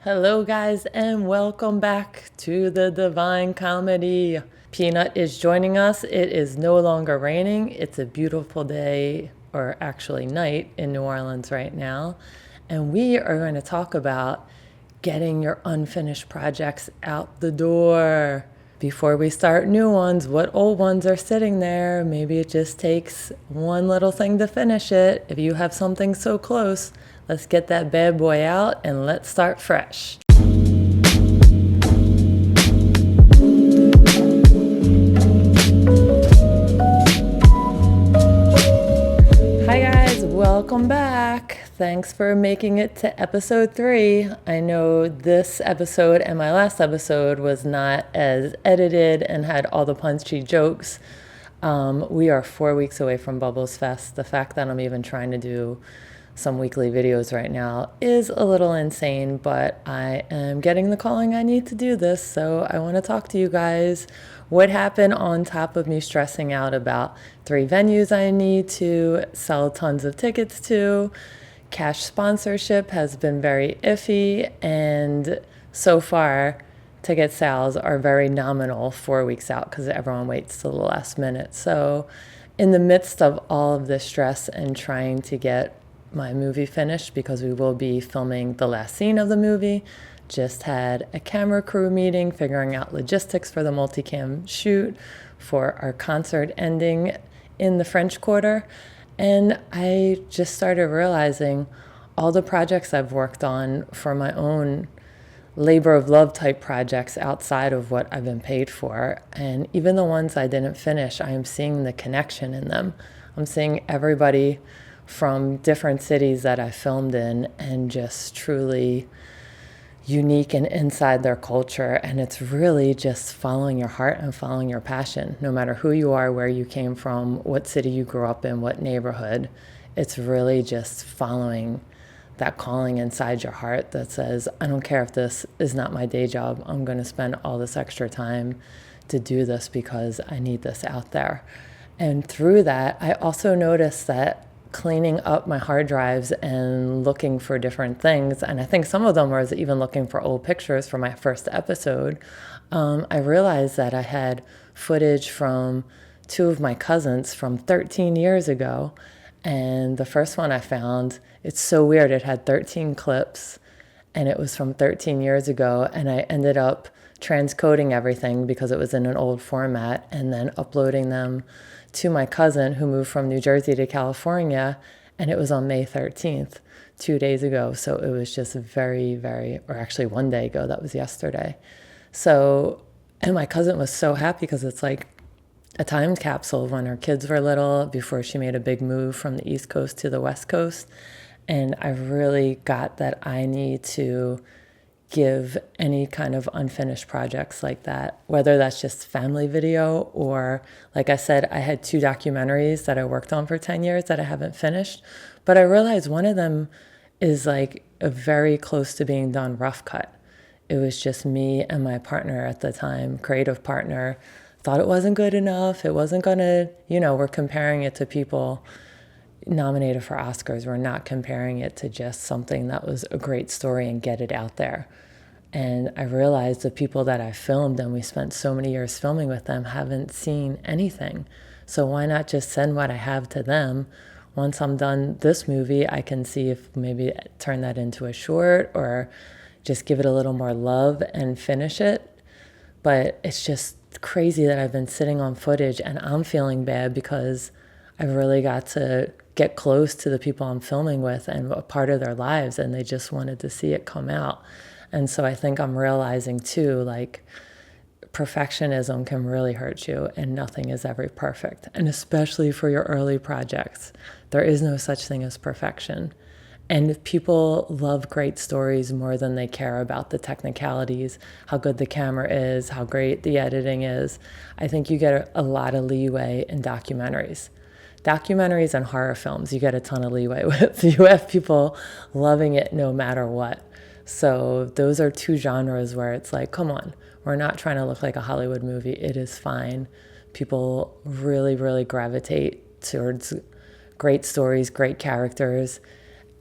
Hello, guys, and welcome back to the Divine Comedy. Peanut is joining us. It is no longer raining. It's a beautiful day, or actually night, in New Orleans right now. And we are going to talk about getting your unfinished projects out the door. Before we start new ones, what old ones are sitting there? Maybe it just takes one little thing to finish it. If you have something so close, let's get that bad boy out and let's start fresh. Hi guys, welcome back. Thanks for making it to episode 3. I know this episode and my last episode was not as edited and had all the punchy jokes. We are 4 weeks away from Bubbles Fest. The fact that I'm even trying to do some weekly videos right now is a little insane, but I am getting the calling I need to do this, so I want to talk to you guys. What happened on top of me stressing out about 3 venues I need to sell tons of tickets to? Cash sponsorship has been very iffy, and so far ticket sales are very nominal 4 weeks out because everyone waits till the last minute. So in the midst of all of this stress and trying to get my movie finished, because we will be filming the last scene of the movie, just had a camera crew meeting figuring out logistics for the multicam shoot for our concert ending in the French Quarter. And I just started realizing all the projects I've worked on for my own labor of love type projects outside of what I've been paid for, and even the ones I didn't finish, I am seeing the connection in them. I'm seeing everybody from different cities that I filmed in and just truly unique and inside their culture. And it's really just following your heart and following your passion, no matter who you are, where you came from, what city you grew up in, what neighborhood. It's really just following that calling inside your heart that says, I don't care if this is not my day job, I'm going to spend all this extra time to do this because I need this out there. And through that, I also noticed that cleaning up my hard drives and looking for different things, and I think some of them was even looking for old pictures from my first episode, I realized that I had footage from 2 of my cousins from 13 years ago. And the first one I found, it's so weird, it had 13 clips and it was from 13 years ago, and I ended up transcoding everything because it was in an old format and then uploading them to my cousin who moved from New Jersey to California, and it was on May 13th, 2 days ago. So it was just or actually 1 day ago, that was yesterday. So, and my cousin was so happy because it's like a time capsule when her kids were little, before she made a big move from the East Coast to the West Coast. And I really got that I need to give any kind of unfinished projects like that, whether that's just family video or, like I said, I had 2 documentaries that I worked on for 10 years that I haven't finished. But I realized one of them is like a very close to being done rough cut. It was just me and my partner at the time, creative partner, thought it wasn't good enough. It wasn't gonna, we're comparing it to people nominated for Oscars. We're not comparing it to just something that was a great story and get it out there. And I realized the people that I filmed and we spent so many years filming with them haven't seen anything. So why not just send what I have to them? Once I'm done this movie, I can see if maybe turn that into a short or just give it a little more love and finish it. But it's just crazy that I've been sitting on footage and I'm feeling bad because I really got to get close to the people I'm filming with and a part of their lives, and they just wanted to see it come out. And so I think I'm realizing too, like, perfectionism can really hurt you and nothing is ever perfect. And especially for your early projects, there is no such thing as perfection. And people love great stories more than they care about the technicalities, how good the camera is, how great the editing is. I think you get a lot of leeway in documentaries. Documentaries and horror films, you get a ton of leeway with. You have people loving it no matter what. So those are 2 genres where it's like, come on, we're not trying to look like a Hollywood movie. It is fine. People really, really gravitate towards great stories, great characters,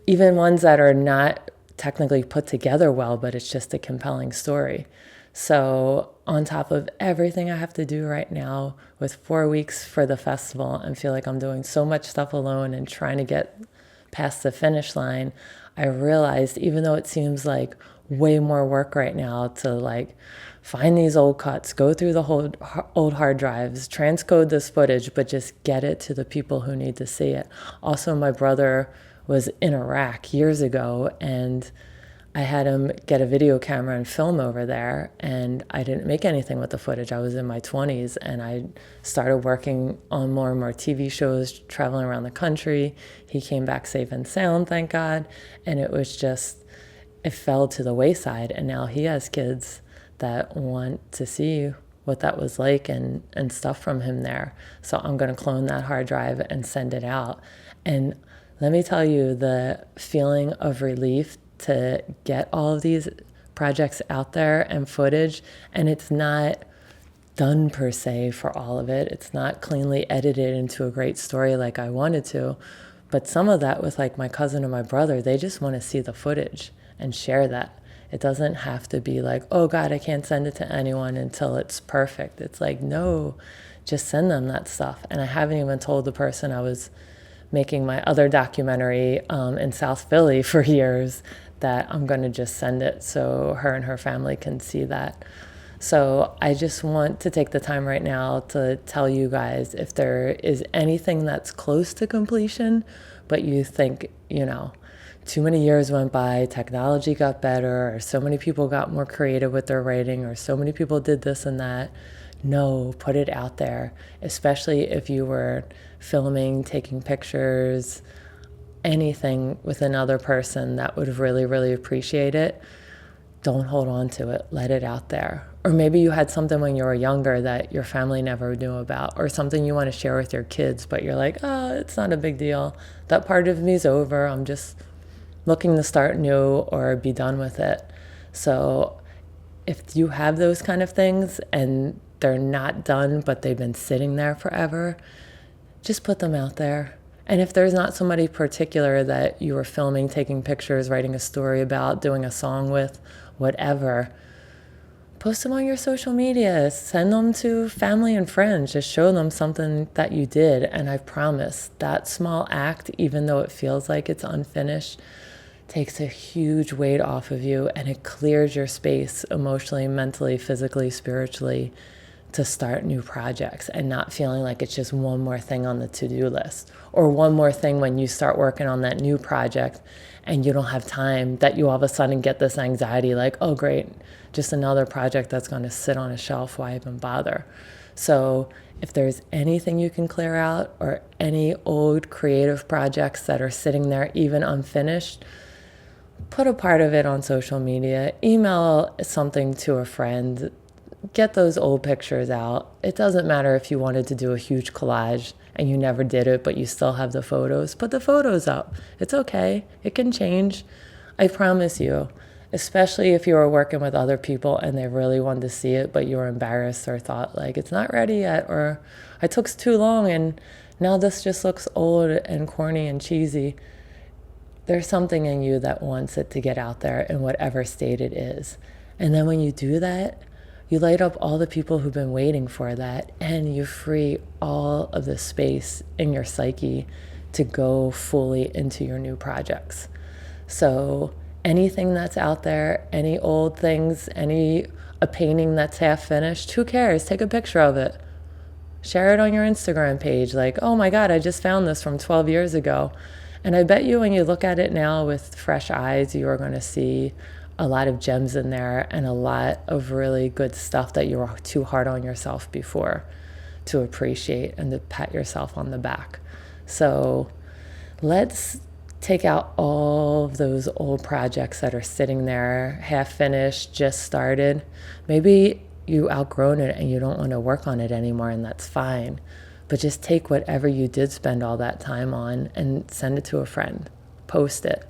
even ones that are not technically put together well, but it's just a compelling story. So, on top of everything I have to do right now with 4 weeks for the festival and feel like I'm doing so much stuff alone and trying to get past the finish line, I realized even though it seems like way more work right now to like find these old cuts, go through the whole old hard drives, transcode this footage, but just get it to the people who need to see it. Also, my brother was in Iraq years ago, and I had him get a video camera and film over there, and I didn't make anything with the footage. I was in my 20s, and I started working on more and more TV shows, traveling around the country. He came back safe and sound, thank God, and it was just, it fell to the wayside, and now he has kids that want to see what that was like and stuff from him there. So I'm going to clone that hard drive and send it out. And let me tell you, the feeling of relief to get all of these projects out there and footage, and it's not done per se for all of it. It's not cleanly edited into a great story like I wanted to. But some of that with like my cousin and my brother, they just want to see the footage and share that. It doesn't have to be like, oh God, I can't send it to anyone until it's perfect. It's like, no, just send them that stuff. And I haven't even told the person I was making my other documentary in South Philly for years that I'm going to just send it so her and her family can see that. So I just want to take the time right now to tell you guys, if there is anything that's close to completion, but you think, too many years went by, technology got better, or so many people got more creative with their writing, or so many people did this and that. No, put it out there, especially if you were filming, taking pictures, anything with another person that would really, really appreciate it. Don't hold on to it. Let it out there. Or maybe you had something when you were younger that your family never knew about, or something you want to share with your kids, but you're like, oh, it's not a big deal. That part of me's over. I'm just looking to start new or be done with it. So if you have those kind of things and they're not done, but they've been sitting there forever, just put them out there. And if there's not somebody particular that you were filming, taking pictures, writing a story about, doing a song with, whatever, post them on your social media, send them to family and friends, just show them something that you did. And I promise that small act, even though it feels like it's unfinished, takes a huge weight off of you, and it clears your space emotionally, mentally, physically, spiritually, to start new projects and not feeling like it's just one more thing on the to-do list, or one more thing when you start working on that new project and you don't have time, that you all of a sudden get this anxiety like, oh great, just another project that's going to sit on a shelf, why even bother? So if there's anything you can clear out, or any old creative projects that are sitting there even unfinished, put a part of it on social media, email something to a friend, get those old pictures out. It doesn't matter if you wanted to do a huge collage and you never did it, but you still have the photos. Put the photos up. It's okay. It can change. I promise you, especially if you were working with other people and they really wanted to see it, but you were embarrassed or thought like, it's not ready yet, or I took too long and now this just looks old and corny and cheesy. There's something in you that wants it to get out there in whatever state it is. And then when you do that, you light up all the people who've been waiting for that, and you free all of the space in your psyche to go fully into your new projects. So anything that's out there, any old things, a painting that's half finished, who cares? Take a picture of it. Share it on your Instagram page. Like, oh my God, I just found this from 12 years ago. And I bet you when you look at it now with fresh eyes, you are going to see a lot of gems in there and a lot of really good stuff that you were too hard on yourself before to appreciate and to pat yourself on the back. So let's take out all of those old projects that are sitting there, half finished, just started. Maybe you outgrown it and you don't want to work on it anymore, and that's fine. But just take whatever you did spend all that time on and send it to a friend. Post it.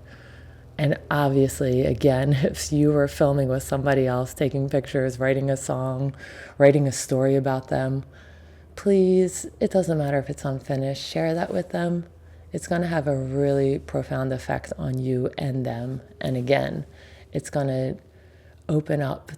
And obviously, again, if you were filming with somebody else, taking pictures, writing a song, writing a story about them, please, it doesn't matter if it's unfinished, share that with them. it's going to have a really profound effect on you and them. And again, it's going to open up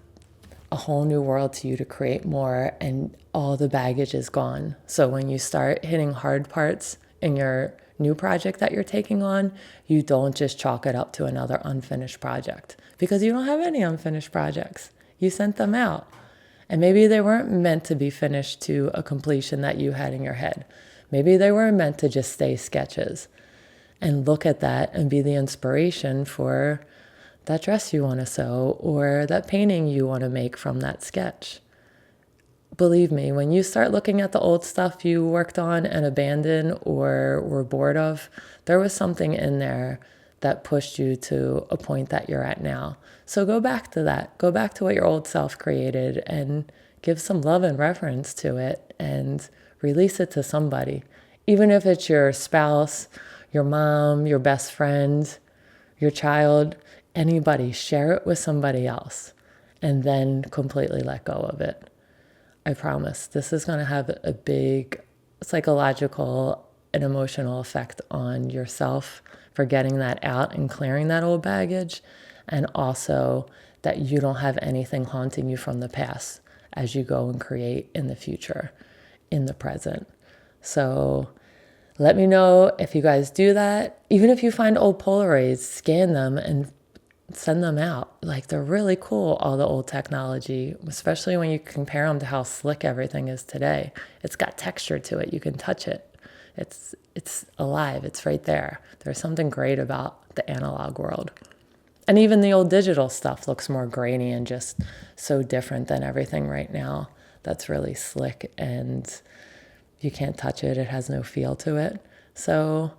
a whole new world to you to create more, and all the baggage is gone. So when you start hitting hard parts in your new project that you're taking on, you don't just chalk it up to another unfinished project, because you don't have any unfinished projects. You sent them out, and maybe they weren't meant to be finished to a completion that you had in your head. Maybe they were meant to just stay sketches, and look at that and be the inspiration for that dress you want to sew or that painting you want to make from that sketch. Believe me, when you start looking at the old stuff you worked on and abandoned or were bored of, there was something in there that pushed you to a point that you're at now. So go back to that. Go back to what your old self created and give some love and reverence to it and release it to somebody. Even if it's your spouse, your mom, your best friend, your child, anybody, share it with somebody else and then completely let go of it. I promise this is going to have a big psychological and emotional effect on yourself for getting that out and clearing that old baggage, and also that you don't have anything haunting you from the past as you go and create in the future, in the present. So let me know if you guys do that. Even if you find old Polaroids, scan them and send them out. Like, they're really cool, all the old technology, especially when you compare them to how slick everything is today. It's got texture to it. You can touch it. It's alive. It's right there. There's something great about the analog world. And even the old digital stuff looks more grainy and just so different than everything right now. That's really slick and you can't touch it. It has no feel to it. So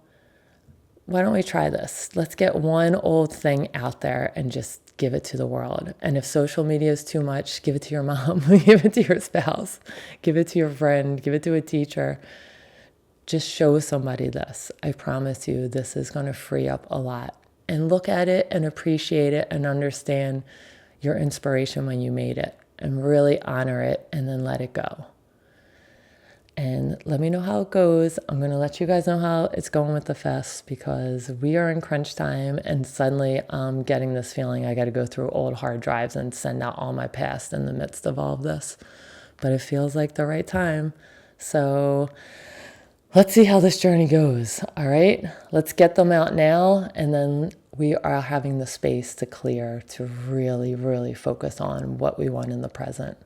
why don't we try this? Let's get one old thing out there and just give it to the world. And if social media is too much, give it to your mom, give it to your spouse, give it to your friend, give it to a teacher. Just show somebody this. I promise you, this is going to free up a lot. And look at it and appreciate it and understand your inspiration when you made it and really honor it and then let it go. And let me know how it goes. I'm going to let you guys know how it's going with the fest, because we are in crunch time and suddenly I'm getting this feeling I got to go through old hard drives and send out all my past in the midst of all of this. But it feels like the right time. So let's see how this journey goes. All right, let's get them out now. And then we are having the space to clear, to really, really focus on what we want in the present.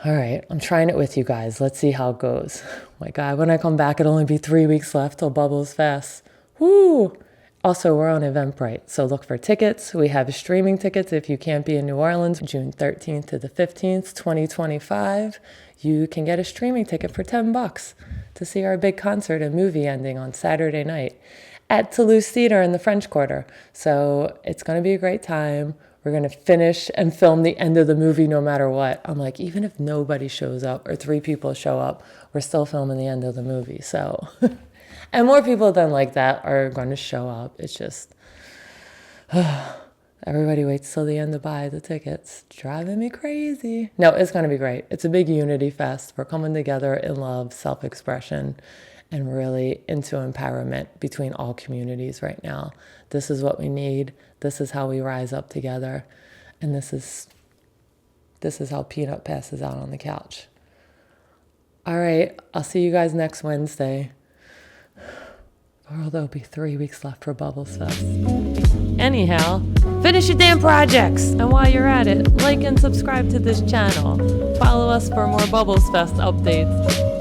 All right, I'm trying it with you guys. Let's see how it goes. Oh my God, when I come back, it'll only be 3 weeks left till Bubbles Fest. Woo! Also, we're on Eventbrite, so look for tickets. We have streaming tickets if you can't be in New Orleans, June 13th to the 15th, 2025. You can get a streaming ticket for $10 to see our big concert and movie ending on Saturday night at Toulouse Theater in the French Quarter. So it's going to be a great time. We're going to finish and film the end of the movie no matter what. I'm like, even if nobody shows up or 3 people show up, we're still filming the end of the movie. So, and more people than like that are going to show up. It's just, everybody waits till the end to buy the tickets. Driving me crazy. No, it's going to be great. It's a big unity fest. We're coming together in love, self-expression, and really into empowerment between all communities right now. This is what we need. This is how we rise up together. And this is how Peanut passes out on the couch. All right, I'll see you guys next Wednesday. Or there'll be 3 weeks left for Bubbles Fest. Anyhow, finish your damn projects. And while you're at it, like and subscribe to this channel. Follow us for more Bubbles Fest updates.